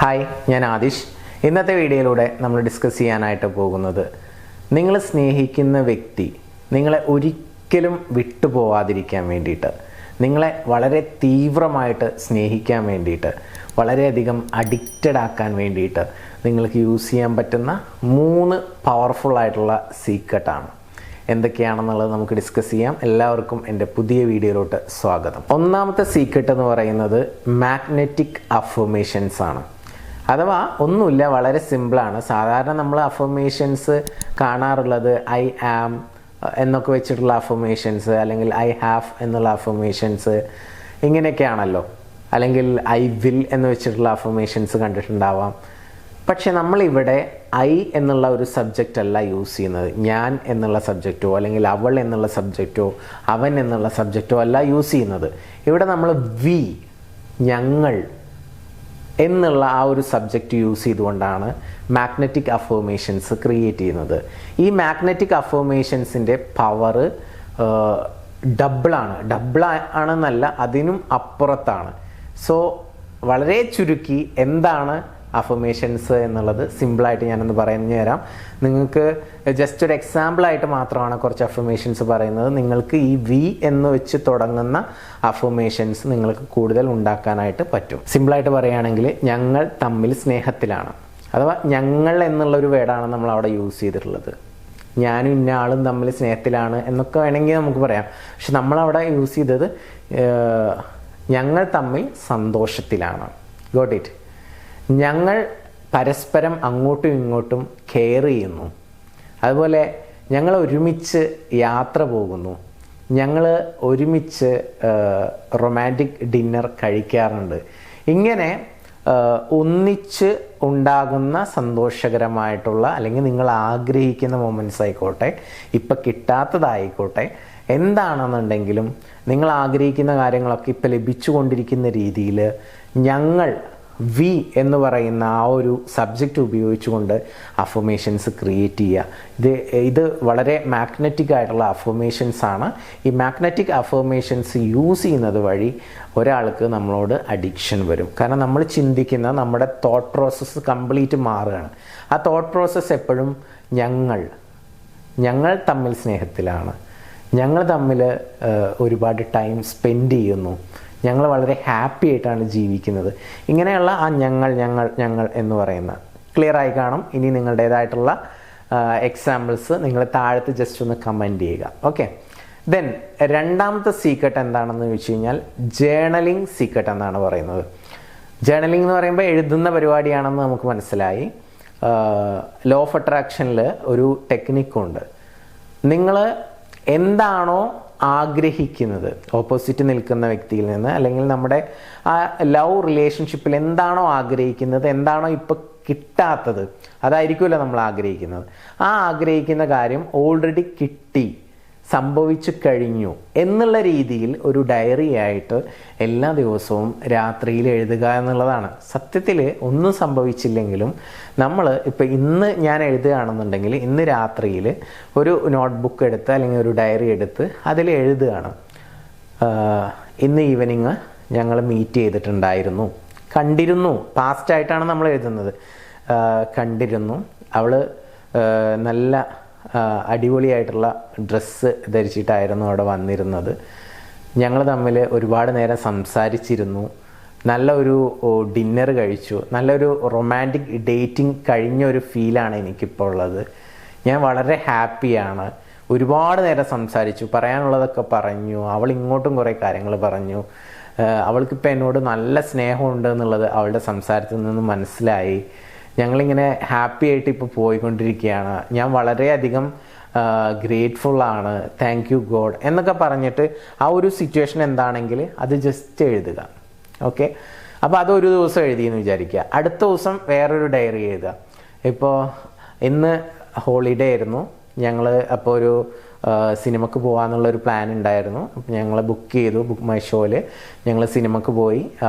Hi, ഞാൻ ആദിഷ്. ഇന്നത്തെ വീഡിയോയിലൂടെ നമ്മൾ ഡിസ്കസ് ചെയ്യാനായിട്ട് പോകുന്നത്, നിങ്ങൾ സ്നേഹിക്കുന്ന വ്യക്തി നിങ്ങളെ ഒരിക്കലും വിട്ടുപോവാതിരിക്കാൻ വേണ്ടിയിട്ട്, നിങ്ങളെ വളരെ തീവ്രമായിട്ട് സ്നേഹിക്കാൻ വേണ്ടിയിട്ട്, വളരെയധികം അഡിക്റ്റഡ് ആക്കാൻ വേണ്ടിയിട്ട് നിങ്ങൾക്ക് യൂസ് ചെയ്യാൻ പറ്റുന്ന 3 പവർഫുൾ ആയിട്ടുള്ള സീക്രട്ടാണ്. എന്തൊക്കെയാണെന്നുള്ളത് നമുക്ക് ഡിസ്കസ് ചെയ്യാം. എല്ലാവർക്കും എൻ്റെ പുതിയ വീഡിയോയിലോട്ട് സ്വാഗതം. ഒന്നാമത്തെ സീക്രട്ട് എന്ന് പറയുന്നത് മാഗ്നറ്റിക് അഫർമേഷൻസ് ആണ്. അഥവാ ഒന്നുമില്ല, വളരെ സിമ്പിളാണ്. സാധാരണ നമ്മൾ അഫർമേഷൻസ് കാണാറുള്ളത് ഐ ആം എന്നൊക്കെ വെച്ചിട്ടുള്ള അഫർമേഷൻസ്, അല്ലെങ്കിൽ ഐ ഹാവ് എന്നുള്ള അഫർമേഷൻസ്, ഇങ്ങനെയൊക്കെയാണല്ലോ. അല്ലെങ്കിൽ ഐ വിൽ എന്ന് വെച്ചിട്ടുള്ള അഫർമേഷൻസ് കണ്ടിട്ടുണ്ടാവാം. പക്ഷെ നമ്മളിവിടെ ഐ എന്നുള്ള ഒരു സബ്ജക്റ്റ് അല്ല യൂസ് ചെയ്യുന്നത്. ഞാൻ എന്നുള്ള സബ്ജക്റ്റോ അല്ലെങ്കിൽ അവൾ എന്നുള്ള സബ്ജക്റ്റോ അവൻ എന്നുള്ള സബ്ജക്റ്റോ അല്ല യൂസ് ചെയ്യുന്നത്. ഇവിടെ നമ്മൾ വി, ഞങ്ങൾ എന്നുള്ള ആ ഒരു സബ്ജക്റ്റ് യൂസ് ചെയ്തുകൊണ്ടാണ് മാഗ്നറ്റിക് അഫർമേഷൻസ് ക്രിയേറ്റ് ചെയ്യുന്നത്. ഈ മാഗ്നറ്റിക് അഫർമേഷൻസിൻ്റെ പവർ ഡബിൾ ആണെന്നല്ല, അതിനും അപ്പുറത്താണ്. സോ വളരെ ചുരുക്കി എന്താണ് അഫർമേഷൻസ് എന്നുള്ളത് സിമ്പിളായിട്ട് ഞാനൊന്ന് പറഞ്ഞു തരാം. നിങ്ങൾക്ക് ജസ്റ്റ് ഒരു എക്സാമ്പിളായിട്ട് മാത്രമാണ് കുറച്ച് അഫർമേഷൻസ് പറയുന്നത്. നിങ്ങൾക്ക് ഈ വി എന്ന് വെച്ച് തുടങ്ങുന്ന അഫർമേഷൻസ് നിങ്ങൾക്ക് കൂടുതൽ ഉണ്ടാക്കാനായിട്ട് പറ്റും. സിമ്പിളായിട്ട് പറയുകയാണെങ്കിൽ, ഞങ്ങൾ തമ്മിൽ സ്നേഹത്തിലാണ്, അഥവാ ഞങ്ങൾ എന്നുള്ളൊരു വേർഡാണ് നമ്മൾ അവിടെ യൂസ് ചെയ്തിട്ടുള്ളത്. ഞാനും ഇന്ന ആളും തമ്മിൽ സ്നേഹത്തിലാണ് എന്നൊക്കെ വേണമെങ്കിൽ നമുക്ക് പറയാം. പക്ഷെ നമ്മളവിടെ യൂസ് ചെയ്തത് ഞങ്ങൾ തമ്മിൽ സന്തോഷത്തിലാണ്. Got it. ഞങ്ങൾ പരസ്പരം അങ്ങോട്ടും ഇങ്ങോട്ടും കെയർ ചെയ്യുന്നു. അതുപോലെ ഞങ്ങൾ ഒരുമിച്ച് യാത്ര പോകുന്നു. ഞങ്ങൾ ഒരുമിച്ച് റൊമാൻറ്റിക് ഡിന്നർ കഴിക്കാറുണ്ട്. ഇങ്ങനെ ഒന്നിച്ച് ഉണ്ടാകുന്ന സന്തോഷകരമായിട്ടുള്ള, അല്ലെങ്കിൽ നിങ്ങൾ ആഗ്രഹിക്കുന്ന മൊമെൻറ്റ്സ് ആയിക്കോട്ടെ, ഇപ്പം കിട്ടാത്തതായിക്കോട്ടെ, എന്താണെന്നുണ്ടെങ്കിലും നിങ്ങൾ ആഗ്രഹിക്കുന്ന കാര്യങ്ങളൊക്കെ ഇപ്പം ലഭിച്ചുകൊണ്ടിരിക്കുന്ന രീതിയിൽ ഞങ്ങൾ വി എന്ന് പറയുന്ന ആ ഒരു സബ്ജക്റ്റ് ഉപയോഗിച്ചുകൊണ്ട് അഫർമേഷൻസ് ക്രിയേറ്റ് ചെയ്യുക. ഇത് വളരെ മാഗ്നറ്റിക് ആയിട്ടുള്ള അഫർമേഷൻസ് ആണ്. ഈ മാഗ്നറ്റിക് അഫർമേഷൻസ് യൂസ് ചെയ്യുന്നത് വഴി ഒരാൾക്ക് നമ്മളോട് അഡിക്ഷൻ വരും. കാരണം നമ്മൾ ചിന്തിക്കുന്ന നമ്മുടെ തോട്ട് പ്രോസസ്സ് കംപ്ലീറ്റ് മാറുകയാണ്. ആ തോട്ട് പ്രോസസ്സ് എപ്പോഴും ഞങ്ങൾ തമ്മിൽ സ്നേഹത്തിലാണ്, ഞങ്ങൾ തമ്മിൽ ഒരുപാട് ടൈം സ്പെൻഡ് ചെയ്യുന്നു, ഞങ്ങൾ വളരെ ഹാപ്പി ആയിട്ടാണ് ജീവിക്കുന്നത്, ഇങ്ങനെയുള്ള ആ ഞങ്ങൾ എന്ന് പറയുന്ന ക്ലിയർ ആയി കാണും. ഇനി നിങ്ങളുടേതായിട്ടുള്ള എക്സാമ്പിൾസ് നിങ്ങൾ താഴത്ത് ജസ്റ്റ് ഒന്ന് കമൻറ്റ് ചെയ്യുക. ഓക്കെ. ദെൻ രണ്ടാമത്തെ സീക്രട്ട് എന്താണെന്ന് ചോദിച്ചു കഴിഞ്ഞാൽ, ജേർണലിംഗ് സീക്രട്ട് എന്നാണ് പറയുന്നത്. ജേർണലിംഗ് എന്ന് പറയുമ്പോൾ എഴുതുന്ന പരിപാടിയാണെന്ന് നമുക്ക് മനസ്സിലായി. ലോ ഓഫ് അട്രാക്ഷനിൽ ഒരു ടെക്നിക്കുണ്ട്. നിങ്ങൾ എന്താണോ ആഗ്രഹിക്കുന്നത് ഓപ്പോസിറ്റ് നിൽക്കുന്ന വ്യക്തിയിൽ നിന്ന്, അല്ലെങ്കിൽ നമ്മുടെ ആ ലവ് റിലേഷൻഷിപ്പിൽ എന്താണോ ആഗ്രഹിക്കുന്നത്, എന്താണോ ഇപ്പം കിട്ടാത്തത്, അതായിരിക്കുമല്ലോ നമ്മൾ ആഗ്രഹിക്കുന്നത്. ആ ആഗ്രഹിക്കുന്ന കാര്യം ഓൾറെഡി കിട്ടി, സംഭവിച്ചു കഴിഞ്ഞു എന്നുള്ള രീതിയിൽ ഒരു ഡയറി ആയിട്ട് എല്ലാ ദിവസവും രാത്രിയിൽ എഴുതുക എന്നുള്ളതാണ്. സത്യത്തിൽ ഒന്നും സംഭവിച്ചില്ലെങ്കിലും നമ്മൾ ഇപ്പം ഇന്ന് ഞാൻ എഴുതുകയാണെന്നുണ്ടെങ്കിൽ ഇന്ന് രാത്രിയിൽ ഒരു നോട്ട്ബുക്ക് എടുത്ത് അല്ലെങ്കിൽ ഒരു ഡയറി എടുത്ത് അതിൽ എഴുതുകയാണ്, ഇന്ന് ഈവനിങ് ഞങ്ങൾ മീറ്റ് ചെയ്തിട്ടുണ്ടായിരുന്നു, കണ്ടിരുന്നു. പാസ്റ്റായിട്ടാണ് നമ്മൾ എഴുതുന്നത്. കണ്ടിരുന്നു, അവൾ നല്ല അടിപൊളിയായിട്ടുള്ള ഡ്രസ്സ് ധരിച്ചിട്ടായിരുന്നു അവിടെ വന്നിരുന്നത്, ഞങ്ങൾ തമ്മിൽ ഒരുപാട് നേരം സംസാരിച്ചിരുന്നു, നല്ലൊരു ഡിന്നർ കഴിച്ചു, നല്ലൊരു റൊമാൻറ്റിക് ഡേറ്റിംഗ് കഴിഞ്ഞ ഒരു ഫീലാണ് എനിക്കിപ്പോൾ ഉള്ളത്, ഞാൻ വളരെ ഹാപ്പിയാണ്, ഒരുപാട് നേരം സംസാരിച്ചു, പറയാനുള്ളതൊക്കെ പറഞ്ഞു, അവൾ ഇങ്ങോട്ടും കുറേ കാര്യങ്ങൾ പറഞ്ഞു, അവൾക്കിപ്പോൾ എന്നോട് നല്ല സ്നേഹമുണ്ട് എന്നുള്ളത് അവളുടെ സംസാരത്തിൽ നിന്ന് മനസ്സിലായി, ഞങ്ങളിങ്ങനെ ഹാപ്പി ആയിട്ട് ഇപ്പോൾ പോയിക്കൊണ്ടിരിക്കുകയാണ്, ഞാൻ വളരെയധികം ഗ്രേറ്റ്ഫുള്ളാണ്, താങ്ക് യു ഗോഡ് എന്നൊക്കെ പറഞ്ഞിട്ട് ആ ഒരു സിറ്റുവേഷൻ എന്താണെങ്കിൽ അത് ജസ്റ്റ് എഴുതുക. ഓക്കെ. അപ്പോൾ അതൊരു ദിവസം എഴുതിയെന്ന് വിചാരിക്കുക. അടുത്ത ദിവസം വേറൊരു ഡയറി എഴുതുക. ഇപ്പോൾ ഇന്ന് ഹോളിഡേ ആയിരുന്നു, ഞങ്ങൾ അപ്പോൾ ഒരു സിനിമക്ക് പോകാമെന്നുള്ളൊരു പ്ലാൻ ഉണ്ടായിരുന്നു. ഞങ്ങൾ ബുക്ക് ചെയ്തു, ബുക്ക് മൈ ഷോയിൽ ഞങ്ങൾ സിനിമക്ക് പോയി,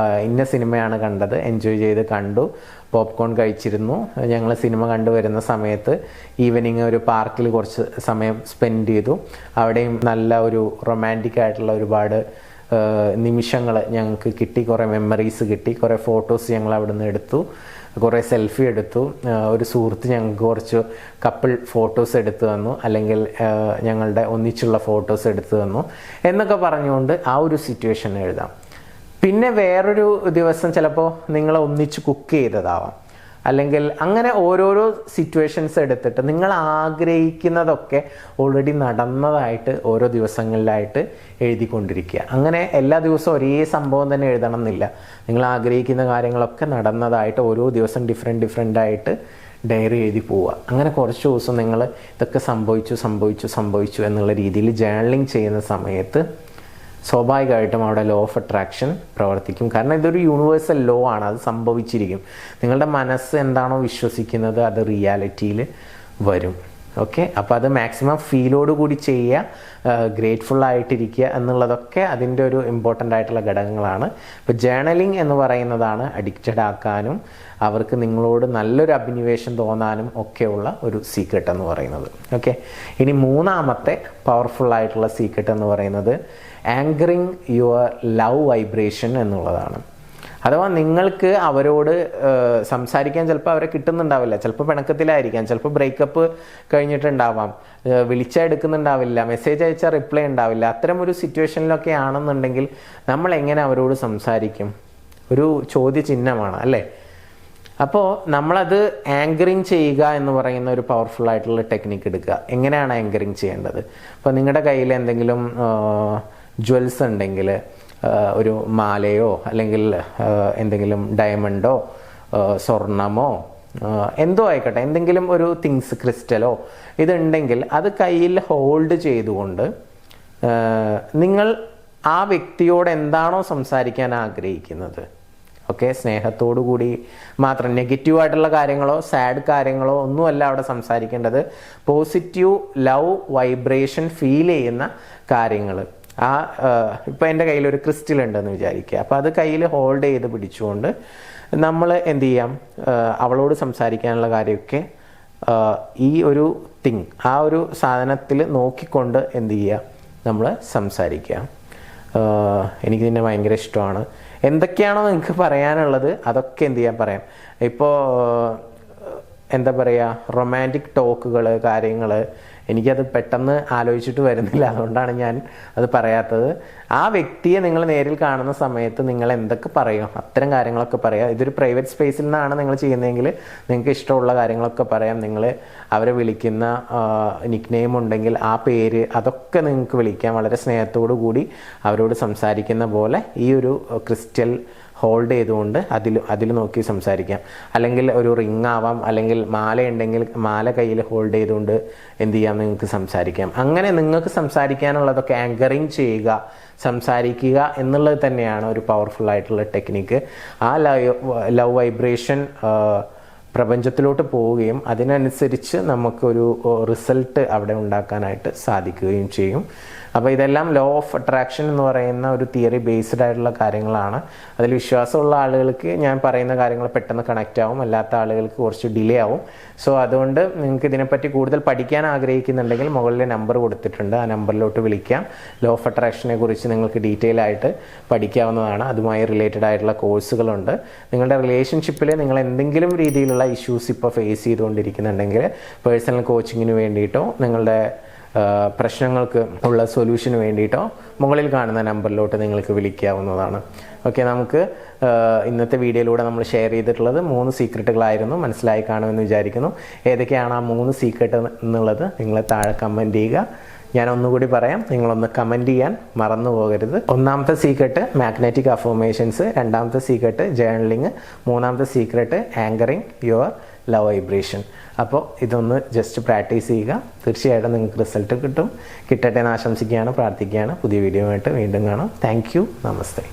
ഇന്ന സിനിമയാണ് കണ്ടത്, എൻജോയ് ചെയ്ത് കണ്ടു, പോപ്കോൺ കഴിച്ചിരുന്നു. ഞങ്ങൾ സിനിമ കണ്ടു വരുന്ന സമയത്ത് ഈവനിങ് ഒരു പാർക്കിൽ കുറച്ച് സമയം സ്പെൻഡ് ചെയ്തു. അവിടെയും നല്ല ഒരു റൊമാൻറ്റിക് ആയിട്ടുള്ള ഒരുപാട് നിമിഷങ്ങൾ ഞങ്ങൾക്ക് കിട്ടി, കുറേ മെമ്മറീസ് കിട്ടി, കുറേ ഫോട്ടോസ് ഞങ്ങൾ അവിടെ നിന്ന് എടുത്തു. കുറേ സെൽഫി എടുത്തു, ഒരു സുഹൃത്ത് ഞങ്ങൾക്ക് കുറച്ച് കപ്പിൾ ഫോട്ടോസ് എടുത്തു തന്നു, അല്ലെങ്കിൽ ഞങ്ങളുടെ ഒന്നിച്ചുള്ള ഫോട്ടോസ് എടുത്തു തന്നു എന്നൊക്കെ പറഞ്ഞുകൊണ്ട് ആ ഒരു സിറ്റുവേഷൻ എഴുതാം. പിന്നെ വേറൊരു ദിവസം ചിലപ്പോൾ നിങ്ങൾ ഒന്നിച്ച് കുക്ക് ചെയ്തതാവാം, അല്ലെങ്കിൽ അങ്ങനെ ഓരോരോ സിറ്റുവേഷൻസ് എടുത്തിട്ട് നിങ്ങൾ ആഗ്രഹിക്കുന്നതൊക്കെ ഓൾറെഡി നടന്നതായിട്ട് ഓരോ ദിവസങ്ങളിലായിട്ട് എഴുതിക്കൊണ്ടിരിക്കുക. അങ്ങനെ എല്ലാ ദിവസവും ഒരേ സംഭവം തന്നെ എഴുതണം എന്നില്ല. നിങ്ങൾ ആഗ്രഹിക്കുന്ന കാര്യങ്ങളൊക്കെ നടന്നതായിട്ട് ഓരോ ദിവസം ഡിഫറെൻ്റ് ആയിട്ട് ഡയറി എഴുതി പോവുക. അങ്ങനെ കുറച്ച് ദിവസം നിങ്ങൾ ഇതൊക്കെ സംഭവിച്ചു എന്നുള്ള രീതിയിൽ ജേർണലിംഗ് ചെയ്യുന്ന സമയത്ത് സ്വാഭാവികമായിട്ടും അവിടെ ലോ ഓഫ് അട്രാക്ഷൻ പ്രവർത്തിക്കും. കാരണം ഇതൊരു യൂണിവേഴ്സൽ ലോ ആണ്, അത് സംഭവിച്ചിരിക്കും. നിങ്ങളുടെ മനസ്സ് എന്താണോ വിശ്വസിക്കുന്നത് അത് റിയാലിറ്റിയിൽ വരും. ഓക്കെ, അപ്പോൾ അത് മാക്സിമം ഫീലോട് കൂടി ചെയ്യുക, ഗ്രേറ്റ്ഫുൾ ആയിട്ടിരിക്കുക എന്നുള്ളതൊക്കെ അതിൻ്റെ ഒരു ഇമ്പോർട്ടൻ്റ് ആയിട്ടുള്ള ഘടകങ്ങളാണ്. ഇപ്പോൾ ജേർണലിംഗ് എന്ന് പറയുന്നതാണ് അഡിക്റ്റഡ് ആക്കാനും അവർക്ക് നിങ്ങളോട് നല്ലൊരു അഭിനിവേശം തോന്നാനും ഒക്കെയുള്ള ഒരു സീക്രട്ട് എന്ന് പറയുന്നത്. ഓക്കെ, ഇനി മൂന്നാമത്തെ പവർഫുൾ ആയിട്ടുള്ള സീക്രട്ട് എന്ന് പറയുന്നത് ആങ്കറിങ് യുവർ ലവ് വൈബ്രേഷൻ എന്നുള്ളതാണ്. അഥവാ നിങ്ങൾക്ക് അവരോട് സംസാരിക്കാൻ ചിലപ്പോൾ അവരെ കിട്ടുന്നുണ്ടാവില്ല, ചിലപ്പോൾ പിണക്കത്തിലായിരിക്കാം, ചിലപ്പോൾ ബ്രേക്കപ്പ് കഴിഞ്ഞിട്ടുണ്ടാവാം, വിളിച്ചാൽ എടുക്കുന്നുണ്ടാവില്ല, മെസ്സേജ് അയച്ചാൽ റിപ്ലൈ ഉണ്ടാവില്ല. അത്തരം ഒരു സിറ്റുവേഷനിലൊക്കെ ആണെന്നുണ്ടെങ്കിൽ നമ്മൾ എങ്ങനെ അവരോട് സംസാരിക്കും? ഒരു ചോദ്യചിഹ്നമാണ് അല്ലേ? അപ്പോൾ നമ്മളത് ആങ്കറിങ് ചെയ്യുക എന്ന് പറയുന്ന ഒരു പവർഫുൾ ആയിട്ടുള്ള ടെക്നിക്ക് എടുക്കുക. എങ്ങനെയാണ് ആങ്കറിങ് ചെയ്യേണ്ടത്? അപ്പോൾ നിങ്ങളുടെ കയ്യിൽ എന്തെങ്കിലും ജ്വൽസ് ഉണ്ടെങ്കിൽ, ഒരു മാലയോ അല്ലെങ്കിൽ എന്തെങ്കിലും ഡയമണ്ടോ സ്വർണമോ എന്തോ ആയിക്കോട്ടെ, എന്തെങ്കിലും ഒരു തിങ്സ്, ക്രിസ്റ്റലോ ഇതുണ്ടെങ്കിൽ അത് കയ്യിൽ ഹോൾഡ് ചെയ്തുകൊണ്ട് നിങ്ങൾ ആ വ്യക്തിയോട് എന്താണോ സംസാരിക്കാൻ ആഗ്രഹിക്കുന്നത്, ഓക്കെ, സ്നേഹത്തോടു കൂടി മാത്രം, നെഗറ്റീവായിട്ടുള്ള കാര്യങ്ങളോ സാഡ് കാര്യങ്ങളോ ഒന്നുമല്ല അവിടെ സംസാരിക്കേണ്ടത്. പോസിറ്റീവ് ലവ് വൈബ്രേഷൻ ഫീൽ ചെയ്യുന്ന കാര്യങ്ങൾ. ഇപ്പോൾ എൻ്റെ കയ്യിലൊരു ക്രിസ്റ്റൽ ഉണ്ടെന്ന് വിചാരിക്കുക. അപ്പോൾ അത് കയ്യിൽ ഹോൾഡ് ചെയ്ത് പിടിച്ചുകൊണ്ട് നമ്മൾ എന്ത് ചെയ്യാം, അവളോട് സംസാരിക്കാനുള്ള കാര്യമൊക്കെ ഈ ഒരു തിങ്, ആ ഒരു സാധനത്തിൽ നോക്കിക്കൊണ്ട് എന്ത് ചെയ്യുക, നമ്മൾ സംസാരിക്കുക. എനിക്ക് നിന്നെ ഭയങ്കര ഇഷ്ടമാണ്, എന്തൊക്കെയാണോ നിങ്ങൾക്ക് പറയാനുള്ളത് അതൊക്കെ എന്ത് ചെയ്യാൻ പറയാം. ഇപ്പോൾ എന്താ പറയുക, റൊമാൻറ്റിക് ടോക്കുകൾ, കാര്യങ്ങൾ എനിക്കത് പെട്ടെന്ന് ആലോചിച്ചിട്ട് വരുന്നില്ല, അതുകൊണ്ടാണ് ഞാൻ അത് പറയാത്തത്. ആ വ്യക്തിയെ നിങ്ങൾ നേരിൽ കാണുന്ന സമയത്ത് നിങ്ങൾ എന്തൊക്കെ പറയും അത്തരം കാര്യങ്ങളൊക്കെ പറയാം. ഇതൊരു പ്രൈവറ്റ് സ്പേസിൽ നിന്നാണ് നിങ്ങൾ ചെയ്യുന്നതെങ്കിൽ നിങ്ങൾക്ക് ഇഷ്ടമുള്ള കാര്യങ്ങളൊക്കെ പറയാം. നിങ്ങൾ അവരെ വിളിക്കുന്ന നിക്ക് നെയിം ഉണ്ടെങ്കിൽ ആ പേര് അതൊക്കെ നിങ്ങൾക്ക് വിളിക്കാം. വളരെ സ്നേഹത്തോടു കൂടി അവരോട് സംസാരിക്കുന്ന പോലെ ഈ ഒരു ക്രിസ്റ്റൽ ഹോൾഡ് ചെയ്തുകൊണ്ട് അതിൽ നോക്കി സംസാരിക്കാം. അല്ലെങ്കിൽ ഒരു റിങ് ആവാം, അല്ലെങ്കിൽ മാല ഉണ്ടെങ്കിൽ മാല കയ്യിൽ ഹോൾഡ് ചെയ്തുകൊണ്ട് എന്ത് ചെയ്യാം, നിങ്ങൾക്ക് സംസാരിക്കാം. അങ്ങനെ നിങ്ങൾക്ക് സംസാരിക്കാനുള്ളതൊക്കെ ആങ്കറിങ് ചെയ്യുക, സംസാരിക്കുക എന്നുള്ളത് തന്നെയാണ് ഒരു പവർഫുൾ ആയിട്ടുള്ള ടെക്നിക്ക്. ആ ലവ് വൈബ്രേഷൻ പ്രപഞ്ചത്തിലോട്ട് പോവുകയും അതിനനുസരിച്ച് നമുക്കൊരു റിസൾട്ട് അവിടെ ഉണ്ടാക്കാനായിട്ട് സാധിക്കുകയും ചെയ്യും. അപ്പോൾ ഇതെല്ലാം ലോ ഓഫ് അട്രാക്ഷൻ എന്ന് പറയുന്ന ഒരു തിയറി ബേസ്ഡ് ആയിട്ടുള്ള കാര്യങ്ങളാണ്. അതിൽ വിശ്വാസമുള്ള ആളുകൾക്ക് ഞാൻ പറയുന്ന കാര്യങ്ങൾ പെട്ടെന്ന് കണക്റ്റ് ആവും, അല്ലാത്ത ആളുകൾക്ക് കുറച്ച് ഡിലേ ആവും. സോ അതുകൊണ്ട് നിങ്ങൾക്ക് ഇതിനെപ്പറ്റി കൂടുതൽ പഠിക്കാൻ ആഗ്രഹിക്കുന്നുണ്ടെങ്കിൽ മുകളിൽ നമ്പർ കൊടുത്തിട്ടുണ്ട്, ആ നമ്പറിലോട്ട് വിളിക്കാം. ലോ ഓഫ് അട്രാക്ഷനെ കുറിച്ച് നിങ്ങൾക്ക് ഡീറ്റെയിൽ ആയിട്ട് പഠിക്കാവുന്നതാണ്. അതുമായി റിലേറ്റഡ് ആയിട്ടുള്ള കോഴ്സുകളുണ്ട്. നിങ്ങളുടെ റിലേഷൻഷിപ്പിൽ നിങ്ങൾ എന്തെങ്കിലും രീതിയിലുള്ള ഇഷ്യൂസ് ഇപ്പോൾ ഫേസ് ചെയ്തുകൊണ്ടിരിക്കുന്നുണ്ടെങ്കിൽ പേഴ്സണൽ കോച്ചിങ്ങിന് വേണ്ടിയിട്ടോ നിങ്ങളുടെ പ്രശ്നങ്ങൾക്ക് ഉള്ള സൊല്യൂഷന് വേണ്ടിയിട്ടോ മുകളിൽ കാണുന്ന നമ്പറിലോട്ട് നിങ്ങൾക്ക് വിളിക്കാവുന്നതാണ്. ഓക്കെ, നമുക്ക് ഇന്നത്തെ വീഡിയോയിലൂടെ നമ്മൾ ഷെയർ ചെയ്തിട്ടുള്ളത് 3 സീക്രട്ടുകളായിരുന്നു. മനസ്സിലായി കാണുമെന്ന് വിചാരിക്കുന്നു. ഏതൊക്കെയാണ് ആ 3 സീക്രട്ട് എന്നുള്ളത് നിങ്ങൾ താഴെ കമൻറ്റ് ചെയ്യുക. ഞാൻ ഒന്നുകൂടി പറയാം, നിങ്ങളൊന്ന് കമൻറ്റ് ചെയ്യാൻ മറന്നു പോകരുത്. ഒന്നാമത്തെ സീക്രട്ട് മാഗ്നറ്റിക് അഫർമേഷൻസ്, രണ്ടാമത്തെ സീക്രട്ട് ജേർണലിങ്, മൂന്നാമത്തെ secret anchoring your love vibration. അപ്പോൾ ഇതൊന്ന് ജസ്റ്റ് പ്രാക്ടീസ് ചെയ്യുക. തീർച്ചയായിട്ടും നിങ്ങൾക്ക് റിസൾട്ട് കിട്ടും. കിട്ടട്ടെ എന്ന് ആശംസിക്കുകയാണ്, പ്രാർത്ഥിക്കുകയാണ്. പുതിയ വീഡിയോ ആയിട്ട് വീണ്ടും കാണാം. Thank you. നമസ്തേ.